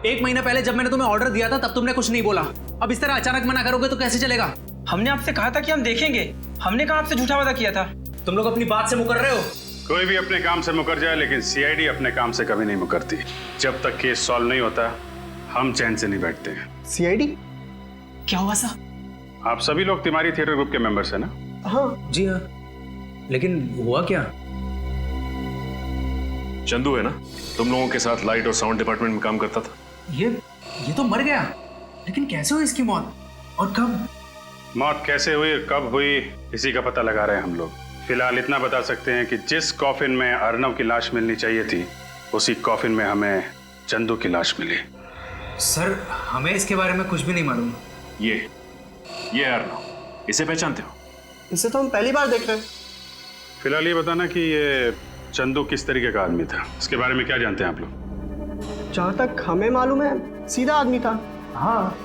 1 महीना पहले जब मैंने तुम्हें ऑर्डर दिया था तब तुमने कुछ नहीं बोला। अब इस तरह अचानक मना करोगे तो कैसे चलेगा? हमने आपसे कहा था कि हम देखेंगे, हमने कहा आपसे झूठा वादा किया था। तुम लोग अपनी बात से मुकर रहे हो। कोई भी अपने काम से मुकर जाए, लेकिन सीआईडी अपने काम से कभी नहीं मुकरती। जब तक केस सॉल्व नहीं होता, हम चैन से नहीं बैठते हैं। सीआईडी क्या हुआ सर? आप सभी लोग तिवारी थिएटर ग्रुप के मेंबर्स हैं ना? हाँ जी हाँ। लेकिन हुआ क्या? चंदू है ना, तुम लोगों के साथ लाइट और साउंड डिपार्टमेंट में काम करता था। ये तो मर गया, लेकिन कैसे हुई इसकी मौत और कब? मौत कैसे हुई और कब हुई, इसी का पता लगा रहे हैं हम लोग। फिलहाल इतना बता सकते हैं कि जिस कॉफिन में अर्नव की लाश मिलनी चाहिए थी, उसी कॉफिन में हमें चंदू की लाश मिली। सर, हमें इसके बारे में कुछ भी नहीं मालूम। ये अर्नव, इसे पहचानते हो? इसे तो हम पहली बार देख रहे हैं। फिलहाल ये बताना कि ये चंदू किस तरीके का आदमी था, इसके बारे में क्या जानते हैं आप लोग? जहाँ तक हमें मालूम है, सीधा आदमी था। हाँ,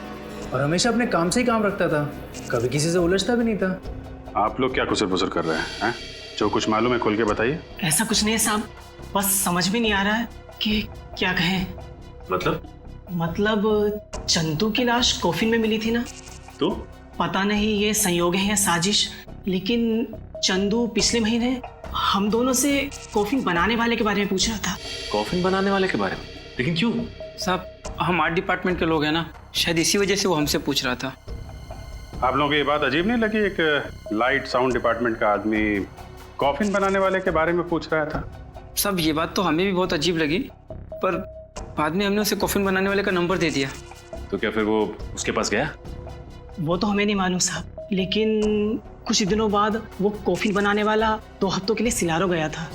और हमेशा अपने काम से ही काम रखता था, कभी किसी से उलझता भी नहीं था। आप लोग क्या कुसर पुसर कर रहे हैं? जो कुछ मालूम है खोल के बताइए। ऐसा कुछ नहीं है साहब, बस समझ में नहीं आ रहा है कि क्या कहें। मतलब चंदू की लाश कॉफिन में मिली थी ना, तो पता नहीं ये संयोग है या साजिश, लेकिन चंदू पिछले महीने हम दोनों से कॉफिन बनाने वाले के बारे में पूछ रहा था। कॉफिन बनाने वाले के बारे में? लेकिन क्यों? साहब, हम आर्ट डिपार्टमेंट के लोग हैं ना, शायद इसी वजह से वो हमसे पूछ रहा था। आप लोगों को ये बात अजीब नहीं लगी, एक लाइट साउंड डिपार्टमेंट का आदमी कॉफिन बनाने वाले के बारे में पूछ रहा था। साहब ये बात तो हमें भी बहुत अजीब लगी, पर बाद में हमने उसे कॉफिन बनाने वाले का नंबर दे दिया। तो क्या फिर वो उसके पास गया? वो तो हमें नहीं मालूम साहब, लेकिन कुछ दिनों बाद वो कॉफिन बनाने वाला 2 हफ्तों के लिए सिलारो गया था।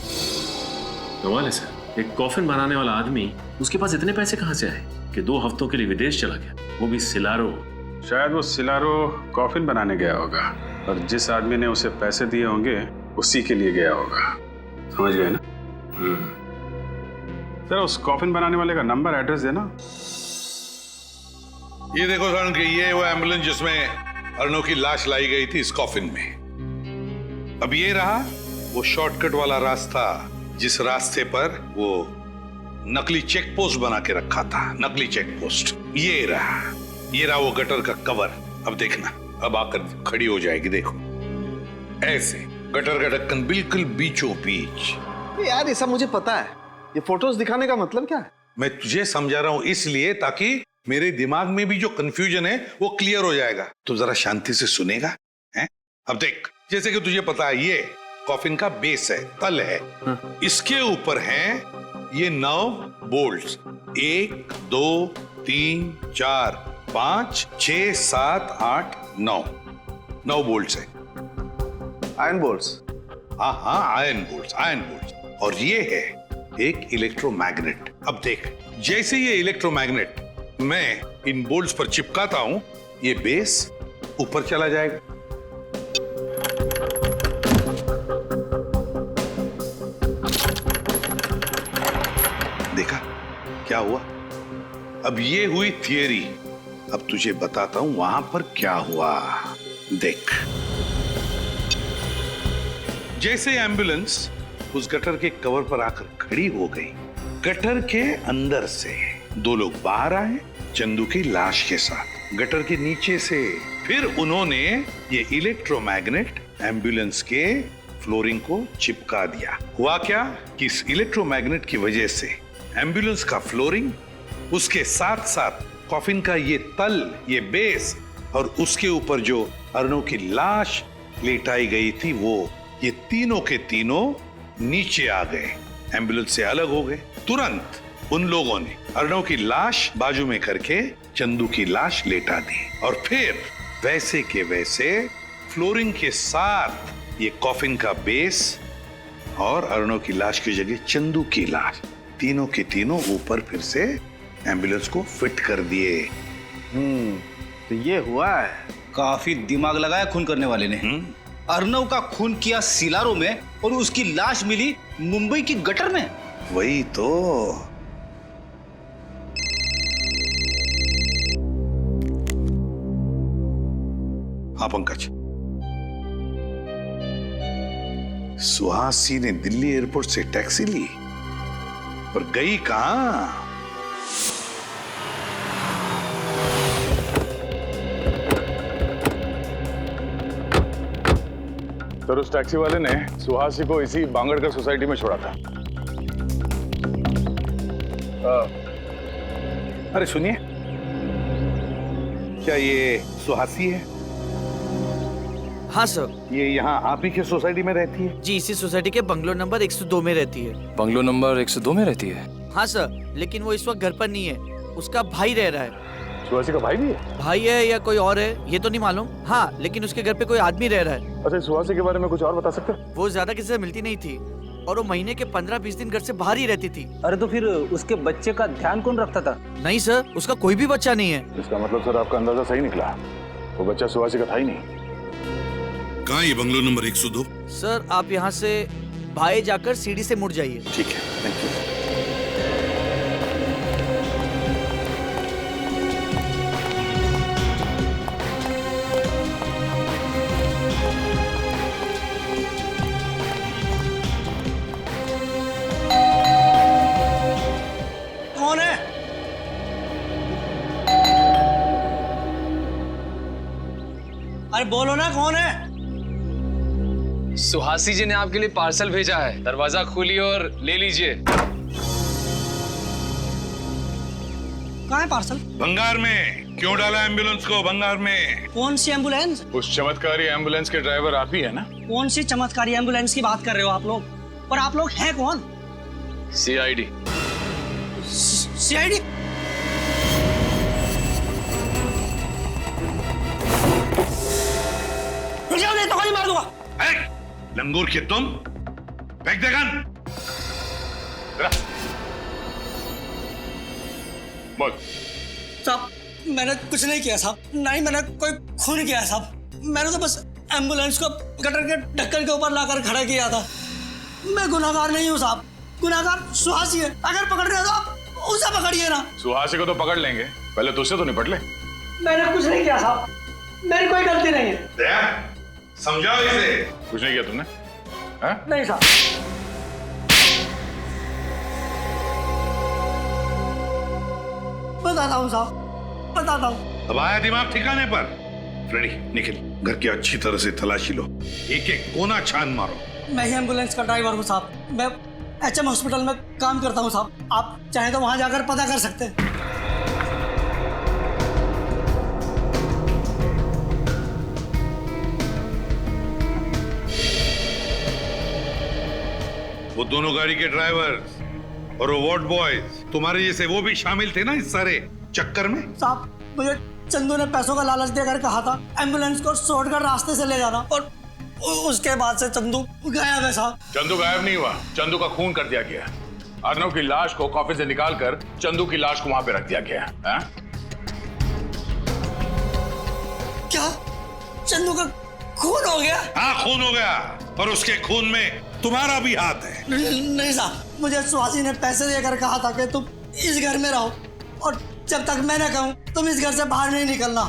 कमाल है सर, एक कॉफिन बनाने वाला आदमी, उसके पास इतने पैसे कहाँ से आए कि 2 हफ्तों के लिए विदेश चला गया, वो भी सिलारो। शायद वो सिलारो कॉफिन बनाने गया होगा और जिस आदमी ने उसे पैसे दिए होंगे उसी के लिए गया होगा। समझ गए ना? जरा उस कॉफिन बनाने वाले का नंबर एड्रेस देना। ये देखो सर कि ये वो एम्बुलेंस जिसमें अर्नो की लाश लाई गई थी इस कॉफिन में। अब ये रहा वो शॉर्टकट वाला रास्ता जिस रास्ते पर वो नकली चेक पोस्ट बना के रखा था, नकली चेक पोस्ट। ये रहा वो गटर का कवर। अब देखना, अब आकर खड़ी हो जाएगी, देखो ऐसे गटर का ढक्कन बिल्कुल बीचों बीच। यार ये सब मुझे पता है, ये फोटोज दिखाने का मतलब क्या है? मैं तुझे समझा रहा हूं इसलिए ताकि मेरे दिमाग में भी जो कंफ्यूजन है वो क्लियर हो जाएगा। तो जरा शांति से सुनेगा हैं? अब देख, जैसे कि तुझे पता है ये कॉफिन का बेस है, तल है। इसके ऊपर हैं ये 9 बोल्ट्स। 1 2 3 4 5 6 7 8 9 बोल्ट्स है। Iron bolts? हाँ आयरन बोल्ट्स। और ये है एक इलेक्ट्रोमैग्नेट। अब देख, जैसे ये इलेक्ट्रोमैग्नेट मैं इन बोल्ट्स पर चिपकाता हूं, ये बेस ऊपर चला जाएगा। देखा क्या हुआ? अब ये हुई थियरी, अब तुझे बताता हूं वहां पर क्या हुआ। देख, जैसे एम्बुलेंस उस गटर के कवर पर आकर खड़ी हो गई, गटर के अंदर से 2 लोग बाहर आए चंदू की लाश के साथ गटर के नीचे से। फिर उन्होंने ये इलेक्ट्रोमैग्नेट एम्बुलेंस के फ्लोरिंग को चिपका दिया। हुआ क्या कि इस इलेक्ट्रोमैग्नेट की वजह से एम्बुलेंस का फ्लोरिंग, उसके साथ साथ कॉफिन का ये तल, ये बेस और उसके ऊपर जो अर्नो की लाश लेटाई गई थी, वो ये तीनों के तीनों नीचे आ गए, एम्बुलेंस से अलग हो गए। तुरंत उन लोगों ने अर्णव की लाश बाजू में करके चंदू की लाश लेटा दी और फिर वैसे के वैसे फ्लोरिंग के साथ ये कॉफिन का बेस और अर्णव की लाश की जगह चंदू की लाश, तीनों के तीनों ऊपर फिर से एम्बुलेंस को फिट कर दिए। तो ये हुआ है। काफी दिमाग लगाया खून करने वाले ने। अर्नव का खून किया सिलारो में और उसकी लाश मिली मुंबई की गटर में। वही तो। हाँ पंकज, सुहासी ने दिल्ली एयरपोर्ट से टैक्सी ली और गई कहां? तो उस टैक्सी वाले ने सुहासी को इसी बांगड़कर सोसाइटी में छोड़ा था। अरे सुनिए, क्या ये सुहासी है? हाँ सर। ये यहाँ आप ही के सोसाइटी में रहती है? जी, इसी सोसाइटी के बंगलो नंबर 102 में रहती है। बंगलो नंबर 102 में रहती है? हाँ सर, लेकिन वो इस वक्त घर पर नहीं है, उसका भाई रह रहा है। सुहासी का भाई भी है? भाई है या कोई और है ये तो नहीं मालूम। हाँ, लेकिन उसके घर पे कोई आदमी रह रहा है। अच्छा, सुहासी के बारे में कुछ और बता सकते हैं? वो ज्यादा किसी से मिलती नहीं थी और वो महीने के 15-20 दिन घर से बाहर ही रहती थी। अरे तो फिर उसके बच्चे का ध्यान कौन रखता था? नहीं सर, उसका कोई भी बच्चा नहीं है। इसका मतलब सर आपका अंदाजा सही निकला, वो बच्चा सुहासी का था ही नहीं। कहाँ ये बंगलो नंबर 102? सर आप यहाँ से बाएं जाकर सीढ़ी से मुड़ जाइए। ठीक है, थैंक यू। कौन है? अरे बोलो ना, कौन है? सुहासी जी ने आपके लिए पार्सल भेजा है, दरवाजा खोलिए और ले लीजिए। कहाँ है पार्सल? भंगार में। क्यों डाला एम्बुलेंस को भंगार में? कौन सी एम्बुलेंस? उस चमत्कारी एम्बुलेंस के ड्राइवर आप ही है ना? कौन सी चमत्कारी एम्बुलेंस की बात कर रहे हो आप लोग? और आप लोग हैं कौन? CID। CID? नहीं तो गोली मार दूंगा। लंगूर के तुम, फेंक दे गन। बोल। साहब मैंने कुछ नहीं किया साहब, ना ही मैंने कोई खून किया साहब। मैंने तो बस एम्बुलेंस को गटर के ढक्कन के ऊपर लाकर खड़ा किया था। मैं गुनाहगार नहीं हूँ साहब, गुनाहगार सुहासी है। अगर पकड़ रहे हो तो आप उसे पकड़िए ना। सुहासी को तो पकड़ लेंगे, पहले तुझसे तो निपट ले। मैंने कुछ नहीं किया साहब, मेरी कोई गलती नहीं है। दया, समझाओ इसे। कुछ नहीं किया तुमने? नहीं साहब। बताता हूँ साहब, बताता हूँ। अब आया दिमाग ठिकाने पर? फ्रेडी निकल, घर की अच्छी तरह से तलाशी लो, एक एक कोना छान मारो। मैं ही एम्बुलेंस का ड्राइवर हूँ साहब, मैं HM हॉस्पिटल में काम करता हूँ साहब। आप चाहें तो वहां जाकर पता कर सकते हैं। वो दोनों गाड़ी के ड्राइवर और वो वार्ड बॉयज तुम्हारे जैसे वो भी शामिल थे ना इस सारे चक्कर में? साहब मुझे चंदू ने पैसों का लालच देकर कहा था एम्बुलेंस को शॉर्टकट रास्ते से ले जाना, और उसके बाद से चंदू गायब है साहब। चंदू गायब नहीं हुआ, चंदू का खून कर दिया गया। अर्नव की लाश को कॉफी से निकालकर चंदू की लाश को वहां पे रख दिया गया है। क्या चंदू का खून हो गया? हाँ खून हो गया, और उसके खून में तुम्हारा भी हाथ है। नहीं साहब, मुझे सुहासी ने पैसे देकर कहा था कि तुम इस घर में रहो, और जब तक मैं न कहूं तुम इस घर से बाहर नहीं निकलना।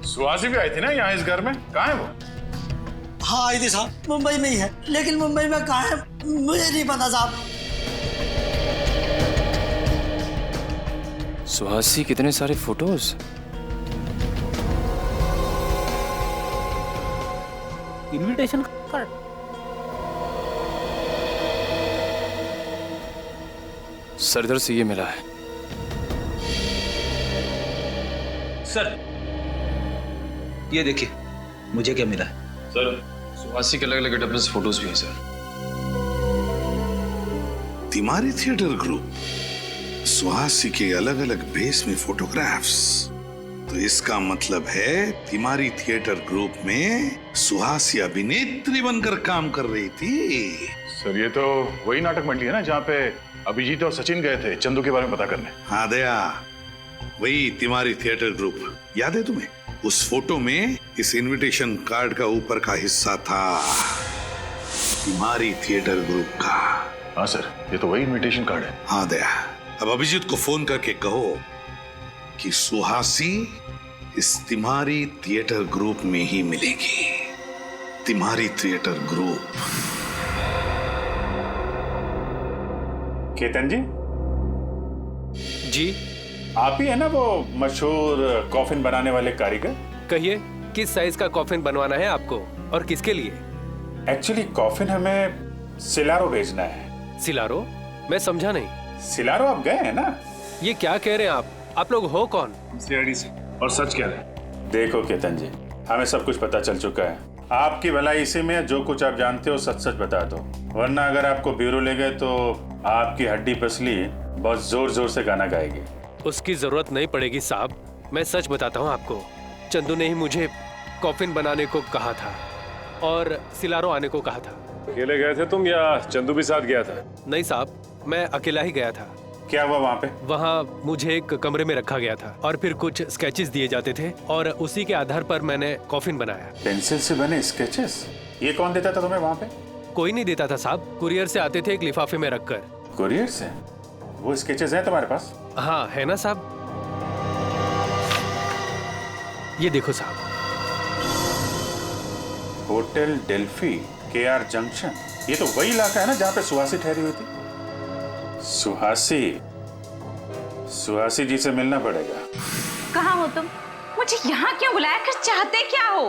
सुहासी भी आई थी ना यहाँ इस घर में, कहाँ है वो? हाँ आई थी साहब, मुंबई में ही है, लेकिन मुंबई में कहाँ है मुझे नहीं पता साहब। सुहासी कितने सारे फोटोज। Invitation card. सरदार से ये मिला है। सर ये देखिए मुझे क्या मिला है। सर सुहासी के अलग अलग गेटअप में फोटोज भी हैं सर। तिमारी थिएटर ग्रुप, सुहासी के अलग अलग बेस में फोटोग्राफ्स। तो इसका मतलब है तिमारी थिएटर ग्रुप में सुहासी अभिनेत्री बनकर काम कर रही थी। सर ये तो वही नाटक मंडली है ना जहाँ पे अभिजीत और सचिन गए थे चंदू के बारे में पता करने। हाँ दया, वही तिमारी थिएटर ग्रुप। याद है तुम्हें? उस फोटो में इस इनविटेशन कार्ड का ऊपर का हिस्सा था तिमारी थिएटर ग्रुप का। हाँ सर, ये तो वही इनविटेशन कार्ड है। हाँ दया, अब अभिजीत को फोन करके कहो कि सुहासी इस तिमारी थिएटर ग्रुप में ही मिलेगी। तिमारी थिएटर ग्रुप। केतन जी जी आप ही है ना वो मशहूर कॉफिन बनाने वाले कारीगर? कहिए किस साइज का कॉफिन बनवाना है आपको और किसके लिए? एक्चुअली कॉफिन हमें सिलारो भेजना है। सिलारो? मैं समझा नहीं। सिलारो आप गए हैं ना? ये क्या कह रहे हैं आप लोग हो कौन? CID से। और सच क्या है? देखो केतन जी, हमें सब कुछ पता चल चुका है। आपकी भलाई इसी में, जो कुछ आप जानते हो सच सच बता दो, वरना अगर आपको ब्यूरो ले गए तो आपकी हड्डी पसली बहुत जोर जोर से गाना गाएगी। उसकी जरूरत नहीं पड़ेगी साहब, मैं सच बताता हूँ आपको। चंदू ने ही मुझे कॉफिन बनाने को कहा था और सिलारो आने को कहा था। अकेले गए थे तुम या चंदू भी साथ गया था? नहीं साहब, मैं अकेला ही गया था। क्या हुआ वहाँ पे? वहाँ मुझे एक कमरे में रखा गया था और फिर कुछ स्केचेस दिए जाते थे और उसी के आधार पर मैंने कॉफिन बनाया। पेंसिल से बने स्केचेस? ये कौन देता था तुम्हें वहाँ पे? कोई नहीं देता था साहब, कुरियर से आते थे एक लिफाफे में रखकर। कुरियर से? वो स्केचेस हैं तुम्हारे पास? हाँ है ना साहब, ये देखो साहब। होटल डेल्फी, KR जंक्शन, ये तो वही इलाका है ना जहाँ पे सुहासी ठहरी हुई थी। सुहासी जी से मिलना पड़ेगा। कहाँ हो तुम? मुझे यहाँ क्यों बुलाया कर? चाहते क्या हो?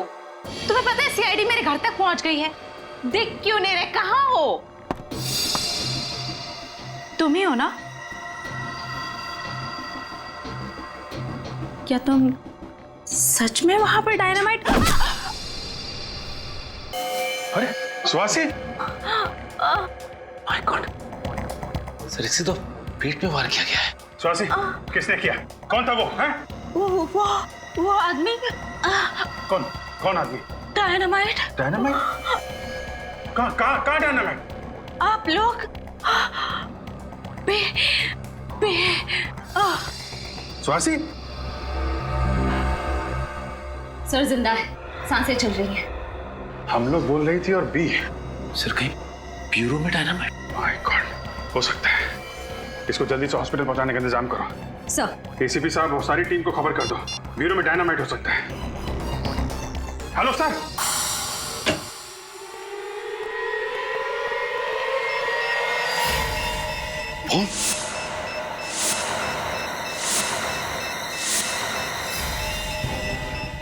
तुम्हें पता है CID मेरे घर तक पहुंच गई है। दिख क्यों नहीं रहे? कहाँ हो? तुम ही हो ना? क्या तुम सच में वहां पर डायनामाइट? अरे सुहासी, माय गॉड, सर इसे तो पेट में वार किया गया है। सुहासी, किसने किया? कौन था वो? हैं? वो आदमी। कौन आदमी? डायनामाइट। डायनामाइट? कहाँ डायनामाइट? आप लोग सुहासी? सर जिंदा है, सांसें चल रही हैं। हम लोग बोल रही थी और बी। सर कहीं ब्यूरो में डायनामाइट? माय गॉड, हो सकता है। इसको जल्दी से हॉस्पिटल पहुंचाने का इंतजाम करो। सर। एसीपी साहब, वो सारी टीम को खबर कर दो, ब्यूरो में डायनामाइट हो सकता है। Hello sir.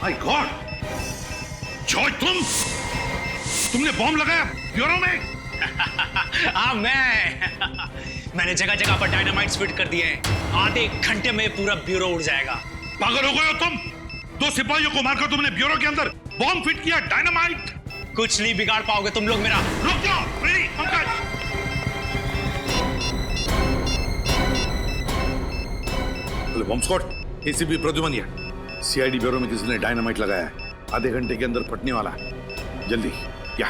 My God, Joy तुमने बॉम्ब लगाया ब्यूरो में? हाँ मैंने जगह जगह पर डायनामाइट फिट कर दिए हैं। आधे घंटे में पूरा ब्यूरो उड़ जाएगा। पागल हो गए हो तुम? 2 सिपाहियों को मारकर तुमने ब्यूरो के अंदर बॉम्ब फिट किया, डायनामाइट? कुछ नहीं बिगाड़ पाओगे तुम लोग मेरा। रुक जाओ, Pankaj. Bomb squad, ACP Pradyuman, CID bureau में किसी ने डायनामाइट लगाया है, आधे घंटे के अंदर फटने वाला है, जल्दी या।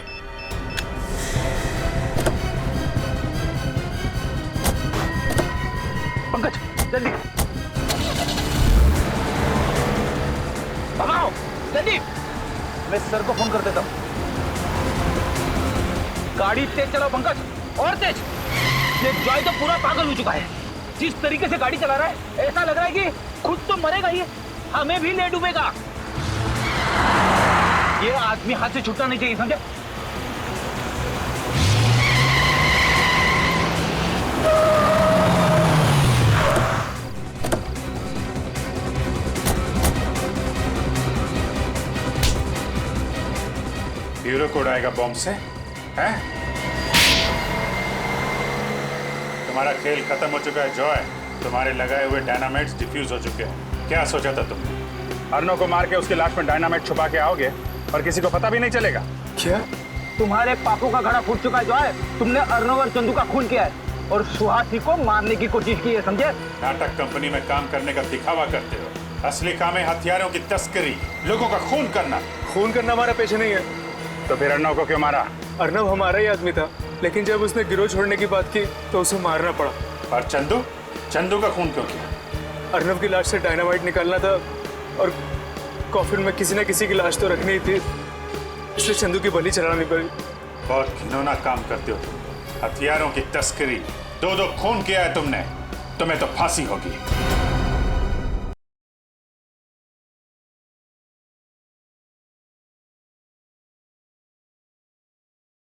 पंकज जल्दी भगाओ, जल्दी। मैं सर को फोन कर देता हूँ। गाड़ी तेज चलाओ पंकज, और तेज। ये जॉय तो पूरा पागल हो चुका है। जिस तरीके से गाड़ी चला रहा है ऐसा लग रहा है कि खुद तो मरेगा ही, हमें भी ले डूबेगा। ये आदमी हाथ से छूटना नहीं चाहिए, समझे? ब्यूरो को उड़ाएगा बॉम्ब से, हैं? तुम्हारा खेल खत्म हो चुका है जॉय। तुम्हारे लगाए हुए डायनामाइट्स डिफ्यूज हो चुके हैं। क्या सोचा था तुमने? अर्नव को मार के उसकी लाश में डायनामाइट छुपा के आओगे और किसी को पता भी नहीं चलेगा? क्या? तुम्हारे पापों का घड़ा फूट चुका है जॉय। तुमने अर्नव और चंदू का खून किया है और सुहासी को मारने की कोशिश की है, समझे? नाटक कंपनी में काम करने का दिखावा करते हो। असली काम है हथियारों की तस्करी, लोगों का खून करना। खून करना हमारा पेशा नहीं है। तो फिर अर्नव को क्यों मारा? अर्नव हमारा ही आदमी था, लेकिन जब उसने गिरोह छोड़ने की बात की तो उसे मारना पड़ा। और चंदू का खून क्यों किया? अर्नव की लाश से डायनामाइट निकालना था और कॉफिन में किसी न किसी की लाश तो रखनी ही थी, इसलिए चंदू की बलि चढ़ानी पड़ी। बहुत घिनौना काम करते हो तुम। हथियारों की तस्करी, 2 खून किया है तुमने, तुम्हें तो फांसी होगी।